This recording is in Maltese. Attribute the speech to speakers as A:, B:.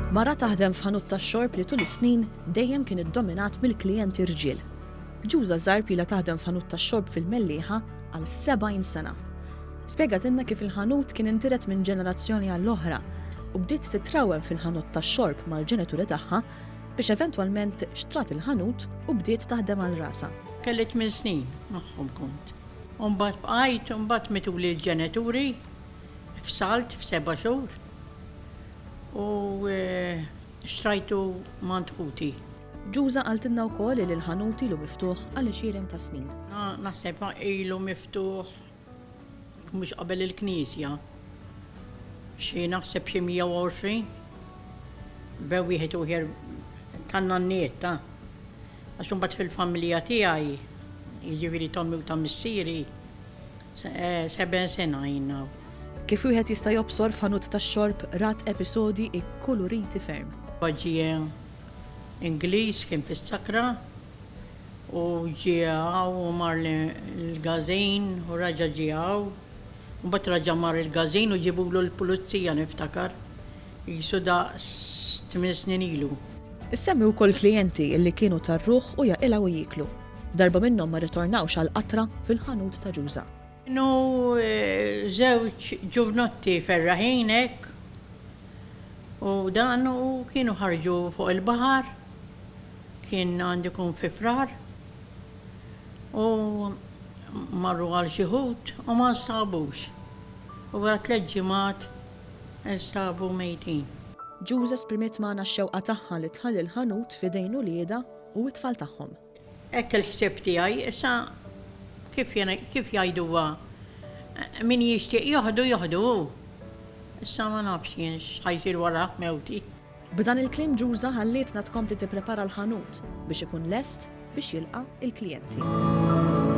A: Mara taħdem f'ħanut tax-xorb li tul is-snin dejjem kien iddominat mill-klijenti irġiel. Ġuża Zarb ilha taħdem f'ħanut tax-xorb fil-Mellieħa għal 70 sena. Spjegatilna kif il-ħanut kien intiret minn ġenerazzjoni għall-oħra u bdiet titrawem fil-ħanut tax-xorb mal-ġenituri tagħha biex eventwalment xtrat il-ħanut u bdiet taħdem għal rasa.
B: Kelli 8 snin magħhom kont. Mbagħad bqajt u mbagħad mituli l-ġenituri f'salt f'7 xhur. U xtrajtu mantħuti.
A: Ġuża qaltilna wkoll li l-ħanut ilu miftuħ għal 20 ta' snin.
B: Naħseb ilu miftuħ mhux qabel il-Knisja. Xi naħseb xi 120. Bew wieħed uħer tan-nanniet ta' għax imbagħad fil-familja tiegħi, jiġifieri tommi u ta' missieri, 7 sena jinnaw.
A: Kif wieħed jista' jobsor f'ħanut tax-xorb rat episodi ikkuluriti ferm.
B: Ġie Ingliż kien fis-sakra u ġie u mar l-gazin u raġa ġie u mbagħad raġa mar il-gazin u ġibulu l-pulizija niftakar. Jisu da 8 snin ilu.
A: Issemmi wkoll klijenti illi kienu tarruħ u jaqilgħu jiklu. Darba minnhom ma ritornawx għall-qatra fil-ħanut ta' Ġuża.
B: Kienu żewġ ġuvnotti ferraħinek u dan u kienu ħarġu fuq il-baħar, kien għandikum fi frar u marru għal xi ħut u ma nstabux. U wara 3 ġimgħat instabu mejtin.
A: Ġuża esprimiet magħna x-xewqa tagħha li tħalli l-ħanut f'idejn ulieda u t-tfal tagħhom.
B: Hekk il-ħsieb tiegħi issa kif jgħiduha min jixtieq joħdu. Issa ma nafx jien x'ħajsir wara mewti.
A: B'dan il-kliem Ġuża ħallietna tkompli tipprepara l-ħanut biex ikun lest biex jilqa' il-klijenti.